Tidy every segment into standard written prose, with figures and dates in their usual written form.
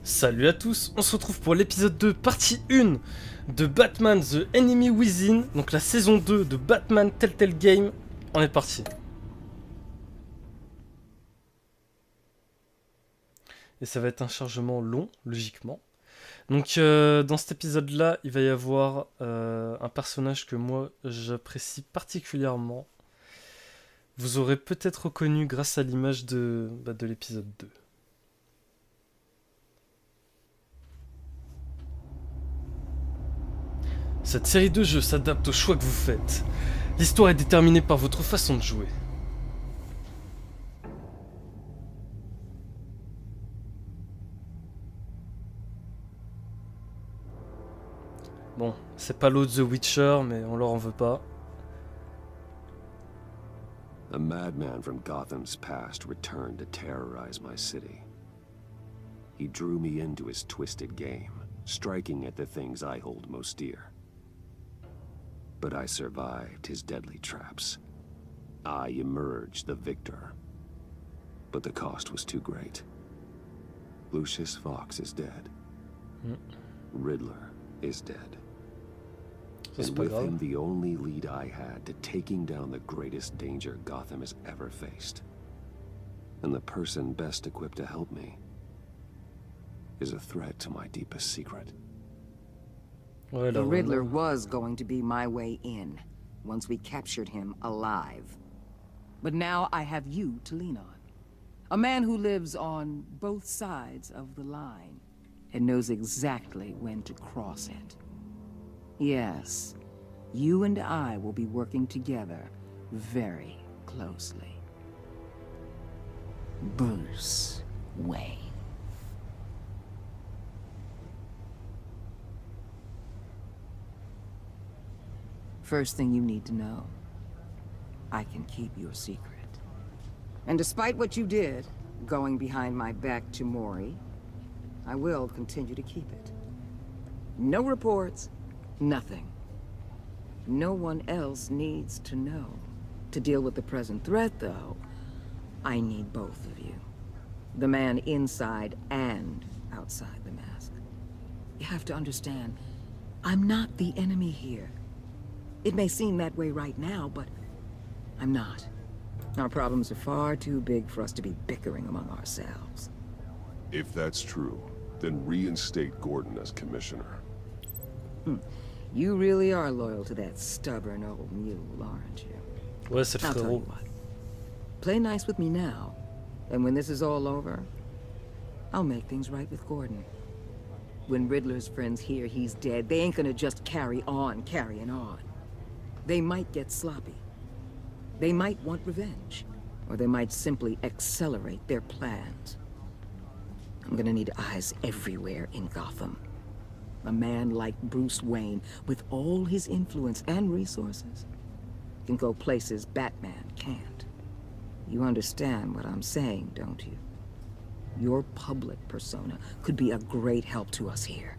Salut à tous, on se retrouve pour l'épisode 2, partie 1 de Batman The Enemy Within, donc la saison 2 de Batman Telltale Game. On est parti. Et ça va être un chargement long, logiquement. Donc dans cet épisode-là, il va y avoir un personnage que moi j'apprécie particulièrement. Vous aurez peut-être reconnu grâce à l'image de l'épisode 2. Cette série de jeux s'adapte aux choix que vous faites. L'histoire est déterminée par votre façon de jouer. Bon, c'est pas l'autre The Witcher, mais on leur en veut pas. A madman from Gotham's past returned to terrorize my city. He drew me into his twisted game, striking at the things I hold most dear. But I survived his deadly traps. I emerged the victor. But the cost was too great. Lucius Fox is dead. Riddler is dead. And with him, the only lead I had to taking down the greatest danger Gotham has ever faced. And the person best equipped to help me is a threat to my deepest secret. The Riddler was going to be my way in, once we captured him alive. But now I have you to lean on. A man who lives on both sides of the line, and knows exactly when to cross it. Yes, you and I will be working together very closely. Bruce Wayne. First thing you need to know, I can keep your secret. And despite what you did, going behind my back to Mori, I will continue to keep it. No reports, nothing. No one else needs to know. To deal with the present threat, though, I need both of you. The man inside and outside the mask. You have to understand, I'm not the enemy here. It may seem that way right now, but I'm not. Our problems are far too big for us to be bickering among ourselves. If that's true, then reinstate Gordon as commissioner. You really are loyal to that stubborn old mule, aren't you? Ouais, c'est le I'll tell you frérot. what. Play nice with me now, and when this is all over, I'll make things right with Gordon. When Riddler's friends hear he's dead, they ain't gonna just carry on carrying on. They might get sloppy. They might want revenge. Or they might simply accelerate their plans. I'm gonna need eyes everywhere in Gotham. A man like Bruce Wayne, with all his influence and resources, can go places Batman can't. You understand what I'm saying, don't you? Your public persona could be a great help to us here.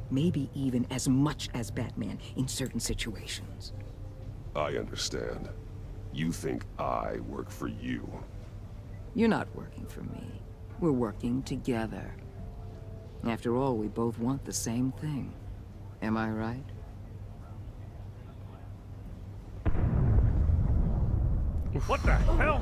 Maybe even as much as Batman in certain situations. I understand. You think I work for you. You're not working for me. We're working together. After all, we both want the same thing. Am I right? What the hell?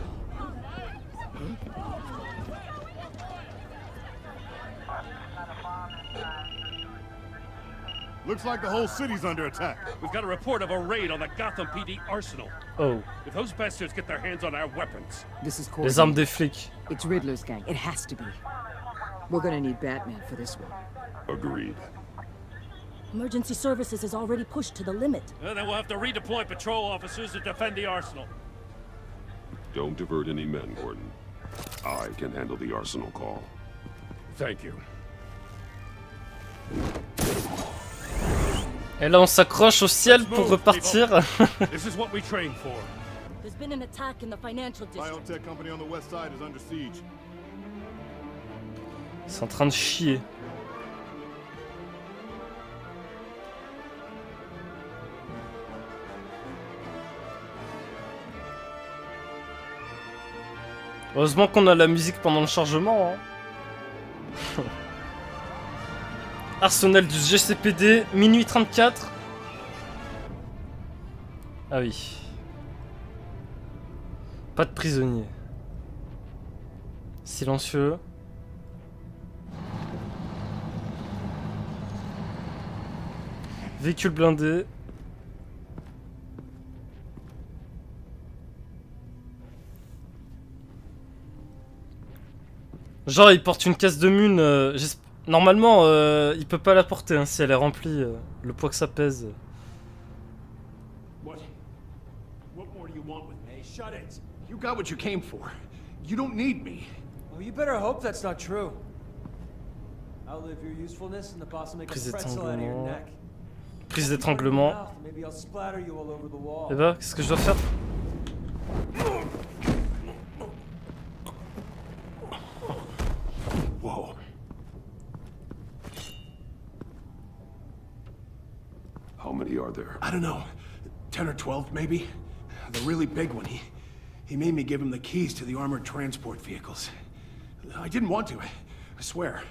Looks like the whole city's under attack. We've got a report of a raid on the Gotham PD arsenal. Oh, If those bastards get their hands on our weapons... This is les armes des flics. It's Riddler's gang. It has to be. We're gonna need Batman for this one. Agreed. Emergency services is already pushed to the limit. Then we'll have to redeploy patrol officers to defend the arsenal. Don't divert any men, Gordon. I can handle the arsenal call. Thank you. Et là, on s'accroche au ciel pour repartir. This is what we trained for. There's been an attack in the financial district. Biotech company on the west side is under siege. C'est en train de chier. Heureusement qu'on a la musique pendant le chargement. Hein. Arsenal du GCPD, minuit 34. Ah oui. Pas de prisonniers. Silencieux. Véhicule blindé. Genre il porte une caisse de mune. Normalement il peut pas la porter hein, si elle est remplie. Le poids que ça pèse. What more do you want with me? Hey, shut it. You got what you came for. You don't need me. Well, you better hope that's not true. Outlive your usefulness and the boss will make a Prise pretzel out of your d'étranglement. neck. Prise d'étranglement. Maybe I'll splatter you all over the wall. Et bah, qu'est-ce que je dois faire? Whoa. How many are there? I don't know. 10 or 12, maybe? The really big one, he made me give him the keys to the armored transport vehicles. I didn't want to, I swear.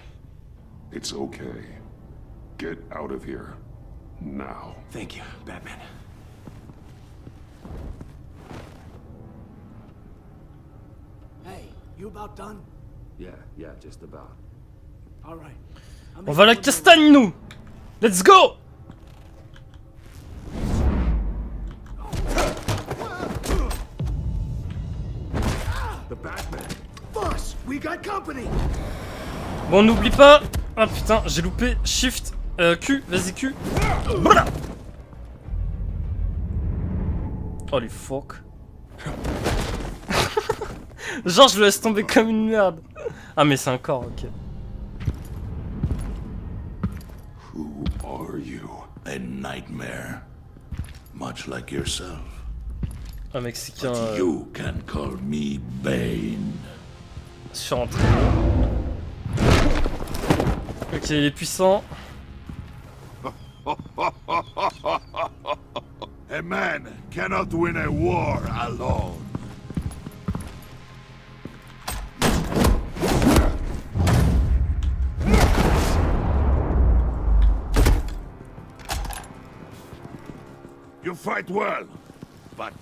It's okay. Get out of here. Now. Thank you, Batman. Hey, you about done? Yeah, just about. All right. On va à la castagne nous. Let's go. The Batman. Boss, we got company. Bon, n'oublie pas. Ah putain, j'ai loupé. Shift. Q, vas-y Q. Voilà. Oh les fuck. Genre je le laisse tomber comme une merde. Ah mais c'est un corps, ok. Who are you? A nightmare, much like yourself. Un mexicain But you can call me Bane. surentraîné. Ok, il est puissant. A man cannot win a war alone. You fight well, but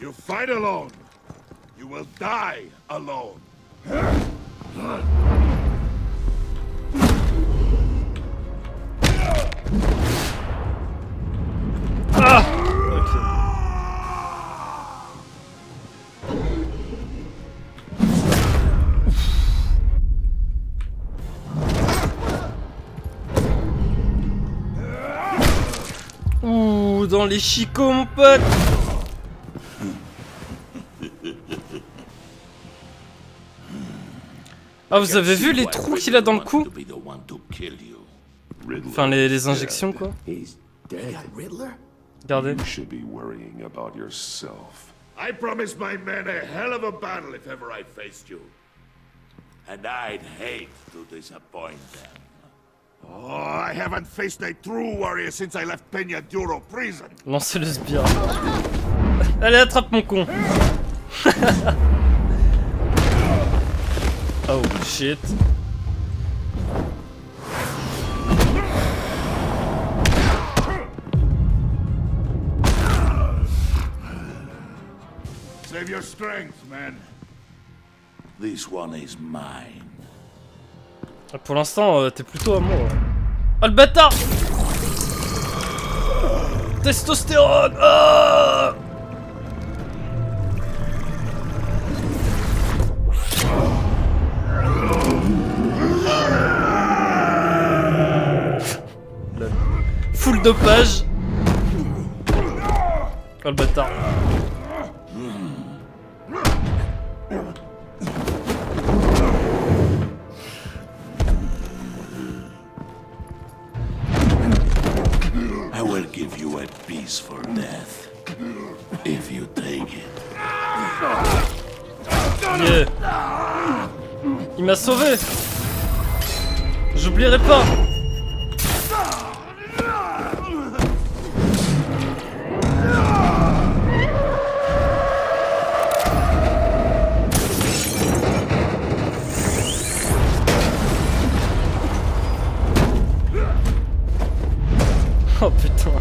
you fight alone. You will die alone. Ah ok. Ouh, dans les chicots, mon pote. Ah, vous avez vu les trous qu'il a dans le cou? Enfin, les injections, quoi. He's dead. Regardez. You should be worrying about yourself. I promised my men a hell of a battle if ever I faced you. And I'd hate to disappoint them. Oh, I haven't faced a true warrior since I left Peña Duro prison. Lancez le sbire. Allez, attrape mon con. Oh shit. Save your strength, man. This one is mine. Pour l'instant, t'es plutôt à moi. Oh le bâtard! Testostérone! Ah! Full dopage. Oh le bâtard. I will give you a piece for death. If you take it. Yeah. Il m'a sauvé. J'oublierai pas. Oh putain.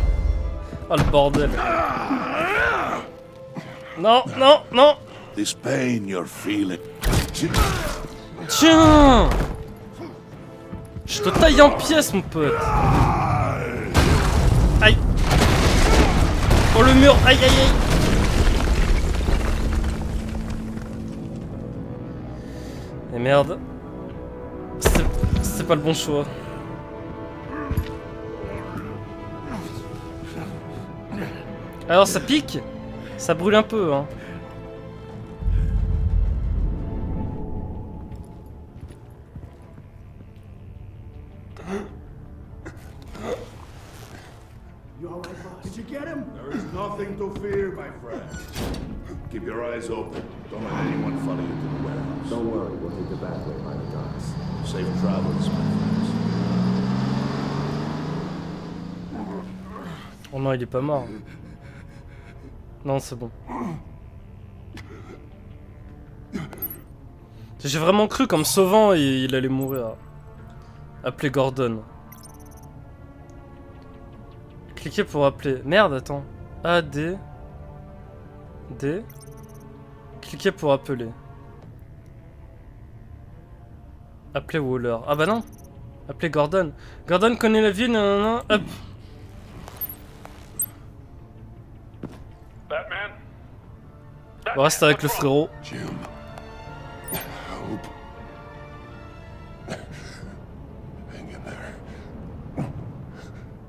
Oh le bordel. Non, non, non. This pain you're feeling. Tiens. Je te taille en pièces, mon pote. Aïe. Oh le mur, aïe aïe aïe. Et merde. C'est pas le bon choix. Alors ça pique. Ça brûle un peu, hein. Did you get him? There is nothing to fear, my friend. Keep your eyes open. Don't let anyone follow you to the warehouse. Don't worry, we'll take the back way by the docks. Safe travels, my friends. Oh non, il est pas mort. Non, c'est bon. J'ai vraiment cru qu'en me sauvant, il allait mourir. Appelez Gordon. Cliquez pour appeler. Merde, attends. A, D. D. Cliquez pour appeler. Appelez Waller. Ah bah non. Appelez Gordon. Gordon connaît la ville, nanana. Hop. Batman? On reste avec le frérot. Jim. Help. Hang in there.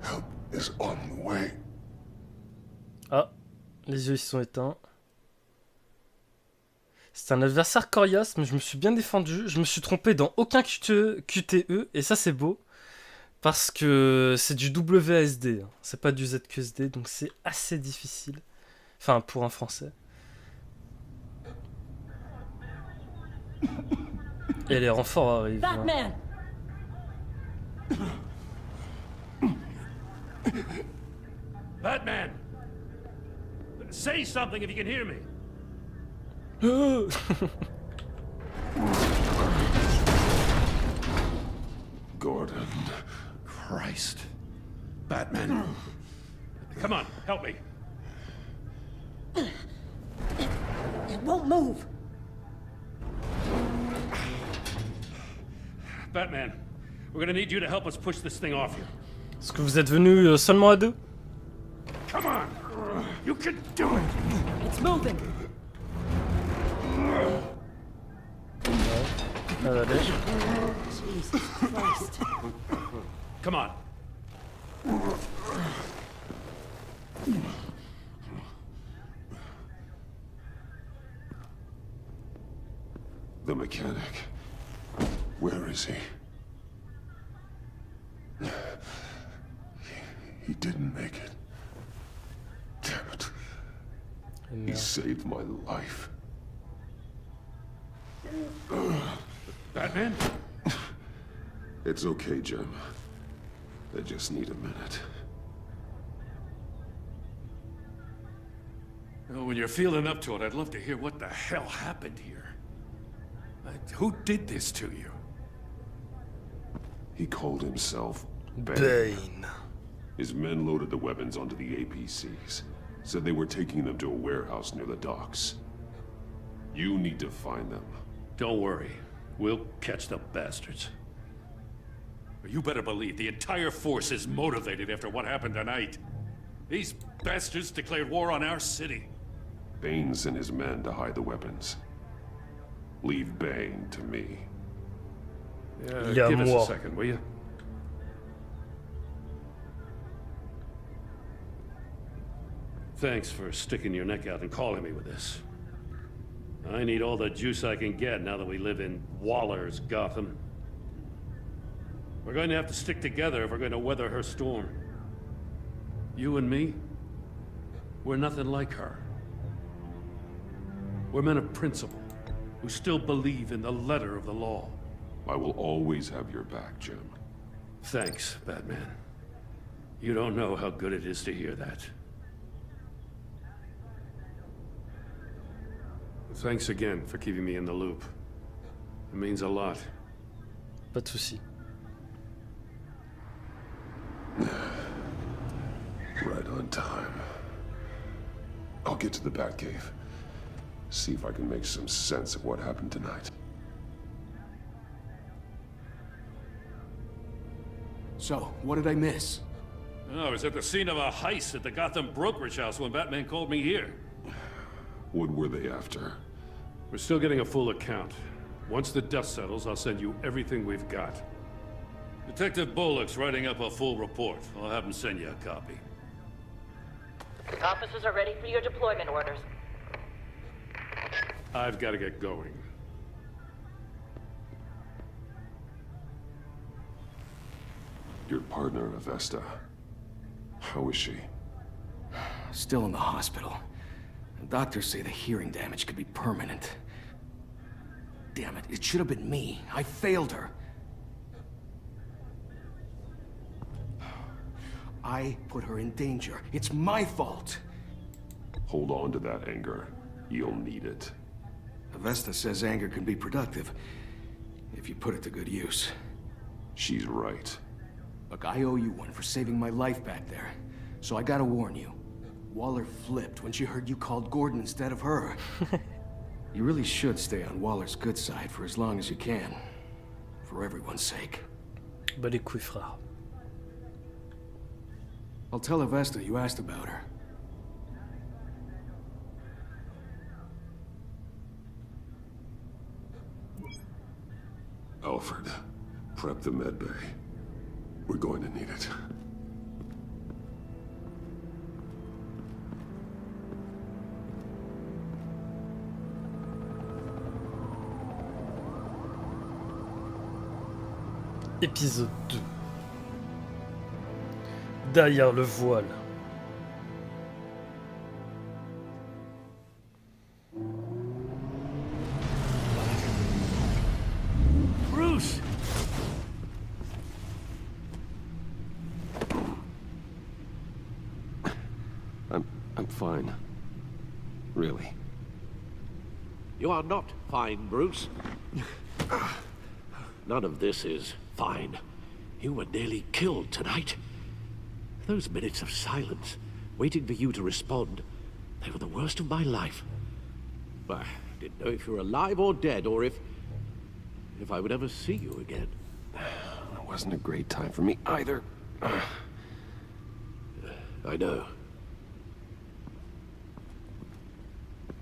Help is on the way. Ah. Les yeux ils sont éteints. C'est un adversaire coriace, mais je me suis bien défendu. Je me suis trompé dans aucun QTE, et ça c'est beau. Parce que c'est du WASD, hein. C'est pas du ZQSD, donc c'est assez difficile. Enfin, pour un français. Et les renforts arrivent. Hein. Batman! Batman! Say something if you can hear me. Gordon. Christ. Batman. Come on, help me. It won't move. Batman, we're gonna need you to help us push this thing off you. Est-ce que vous êtes venus seulement à deux? Come on! You can do it! It's moving. Allez. Jesus Christ. Come on. The mechanic. Where is he? He didn't make it. Damn it. He saved my life. Batman? It's okay, Jim. I just need a minute. Oh, when you're feeling up to it, I'd love to hear what the hell happened here. Who did this to you? He called himself Bane. His men loaded the weapons onto the APCs. Said they were taking them to a warehouse near the docks. You need to find them. Don't worry. We'll catch the bastards. You better believe the entire force is motivated after what happened tonight. These bastards declared war on our city. Bane sent his men to hide the weapons. Leave Bane to me. Give us a second, will you? Thanks for sticking your neck out and calling me with this. I need all the juice I can get now that we live in Waller's Gotham. We're going to have to stick together if we're going to weather her storm. You and me, we're nothing like her. We're men of principle, who still believe in the letter of the law. I will always have your back, Jim. Thanks, Batman. You don't know how good it is to hear that. Thanks again for keeping me in the loop. It means a lot. Pas de soucis. get to the Batcave. See if I can make some sense of what happened tonight. So, what did I miss? Oh, I was at the scene of a heist at the Gotham brokerage house when Batman called me here. What were they after? We're still getting a full account. Once the dust settles, I'll send you everything we've got. Detective Bullock's writing up a full report. I'll have him send you a copy. Officers are ready for your deployment orders. I've got to get going. Your partner, Avesta. How is she? Still in the hospital. The doctors say the hearing damage could be permanent. Damn it, it should have been me. I failed her. I put her in danger. It's my fault. Hold on to that anger. You'll need it. Avesta says anger can be productive, if you put it to good use. She's right. Look, I owe you one for saving my life back there. So I gotta warn you. Waller flipped when she heard you called Gordon instead of her. You really should stay on Waller's good side for as long as you can. For everyone's sake. Bah les couilles, frère. I'll tell Avesta you asked about her. Alfred, prep the med bay. We're going to need it. Épisode 2. Derrière le voile. Bruce! I'm fine. Really. You are not fine, Bruce. None of this is fine. You were nearly killed tonight. Those minutes of silence, waiting for you to respond, they were the worst of my life. I didn't know if you were alive or dead, or if I would ever see you again. It wasn't a great time for me either. I know.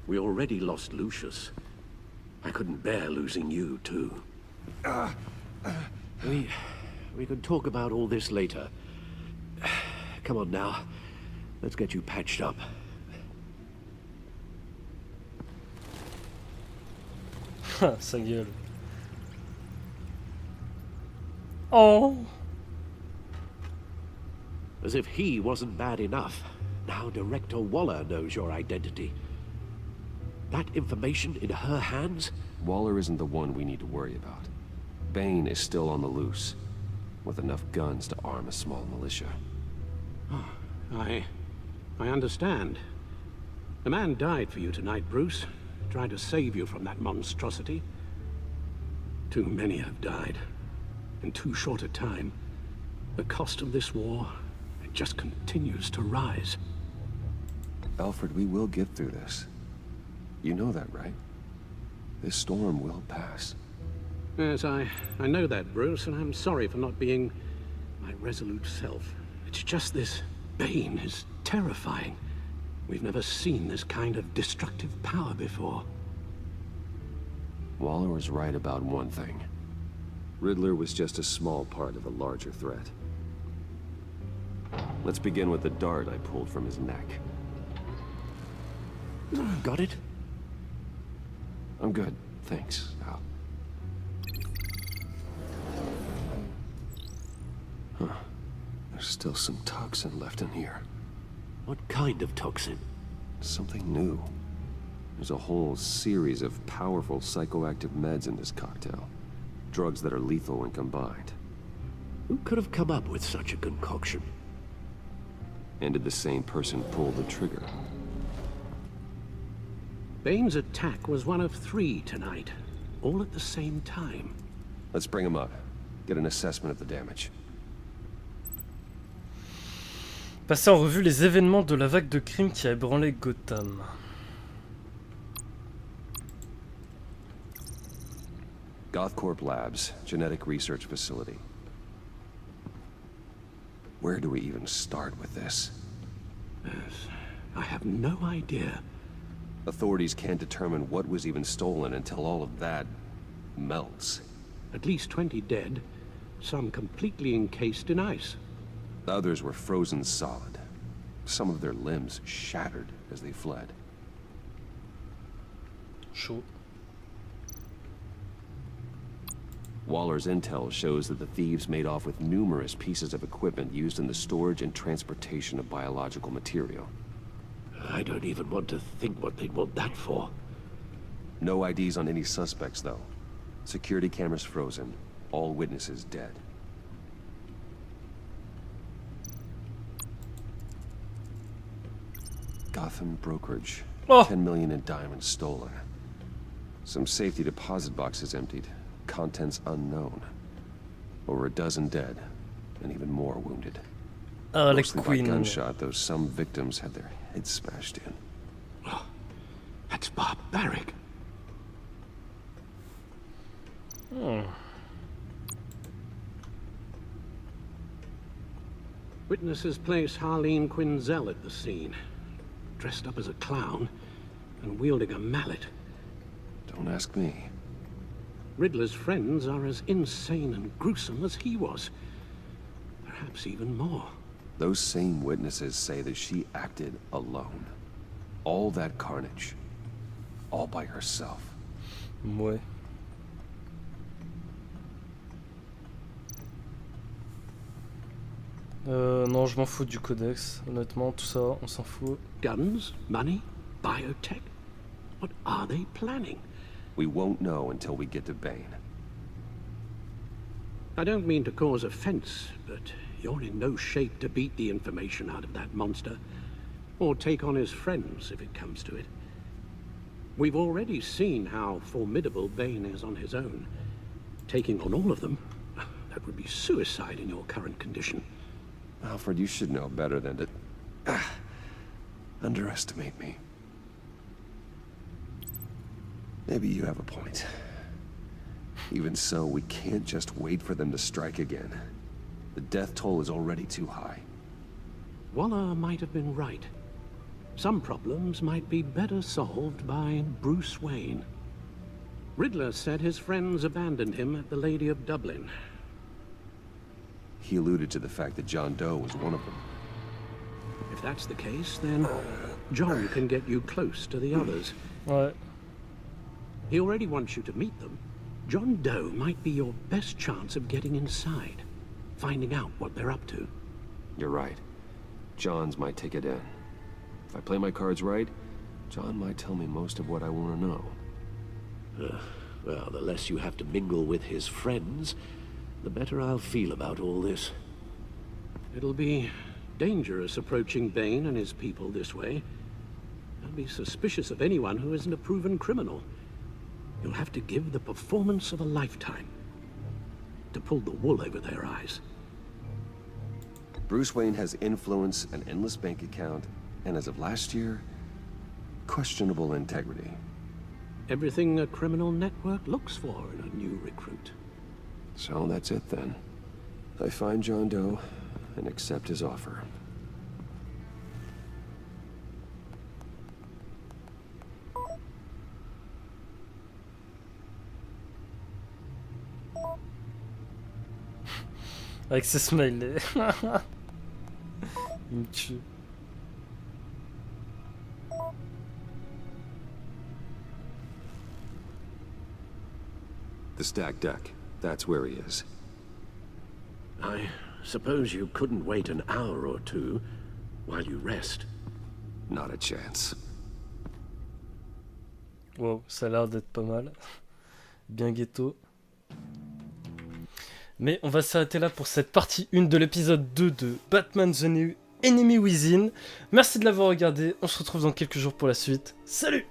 We already lost Lucius. I couldn't bear losing you, too. We can talk about all this later. Come on now. Let's get you patched up. Sa gueule. Oh. As if he wasn't bad enough. Now Director Waller knows your identity. That information in her hands? Waller isn't the one we need to worry about. Bane is still on the loose, with enough guns to arm a small militia. I understand. The man died for you tonight, Bruce. Trying to save you from that monstrosity. Too many have died. In too short a time. The cost of this war, it just continues to rise. Alfred, we will get through this. You know that, right? This storm will pass. Yes, I know that, Bruce, and I'm sorry for not being my resolute self. It's just this Bane is terrifying. We've never seen this kind of destructive power before. Waller was right about one thing. Riddler was just a small part of a larger threat. Let's begin with the dart I pulled from his neck. Got it? I'm good, thanks, Al. Huh. There's still some toxin left in here. What kind of toxin? Something new. There's a whole series of powerful psychoactive meds in this cocktail. Drugs that are lethal when combined. Who could have come up with such a concoction? And did the same person pull the trigger? Bane's attack was one of 3 tonight, all at the same time. Let's bring him up. Get an assessment of the damage. Passer en revue les événements de la vague de crimes qui a ébranlé Gotham. Gothcorp Labs, genetic research facility. Where do we even start with this? Yes, I have no idea. Authorities can't determine what was even stolen until all of that melts. At least 20 dead, some completely encased in ice. Others were frozen solid. Some of their limbs shattered as they fled. Chaud. Waller's intel shows that the thieves made off with numerous pieces of equipment used in the storage and transportation of biological material. I don't even want to think what they'd want that for. No IDs on any suspects, though. Security cameras frozen. All witnesses dead. Gotham brokerage. Oh. 10 million in diamonds stolen. Some safety deposit boxes emptied. Contents unknown. Over a dozen dead, and even more wounded. Ah, Mostly la by Queen. gunshot, though some victims had their heads smashed in. Oh, that's barbaric. Hmm. Witnesses place Harleen Quinzel at the scene, dressed up as a clown and wielding a mallet. Don't ask me. Riddler's friends are as insane and gruesome as he was. Perhaps even more. Those same witnesses say that she acted alone. All that carnage. All by herself. Ouais. Non, je m'en fous du codex. Honnêtement, tout ça, on s'en fout. Guns, money, biotech. What are they planning? We won't know until we get to Bane. I don't mean to cause offense, but you're in no shape to beat the information out of that monster, or take on his friends if it comes to it. We've already seen how formidable Bane is on his own. Taking on all of them, that would be suicide in your current condition. Alfred, you should know better than to underestimate me. Maybe you have a point. Even so, we can't just wait for them to strike again. The death toll is already too high. Waller might have been right. Some problems might be better solved by Bruce Wayne. Riddler said his friends abandoned him at the Lady of Dublin. He alluded to the fact that John Doe was one of them. If that's the case, then John can get you close to the others. Ouais. He already wants you to meet them. John Doe might be your best chance of getting inside, finding out what they're up to. You're right. John's might take it in. If I play my cards right, John might tell me most of what I want to know. Well, the less you have to mingle with his friends, the better I'll feel about all this. It'll be dangerous approaching Bane and his people this way. I'll be suspicious of anyone who isn't a proven criminal. You'll have to give the performance of a lifetime to pull the wool over their eyes. Bruce Wayne has influence, an endless bank account, and as of last year, questionable integrity. Everything a criminal network looks for in a new recruit. So that's it then. I find John Doe and accept his offer. Avec ses smileys. Il me tue. The stacked deck. That's where he is. I suppose you couldn't wait an hour or two while you rest. Not a chance. Wow, ça a l'air d'être pas mal. Bien ghetto. Mais on va s'arrêter là pour cette partie 1 de l'épisode 2 de Batman The New Enemy Within. Merci de l'avoir regardé, on se retrouve dans quelques jours pour la suite. Salut!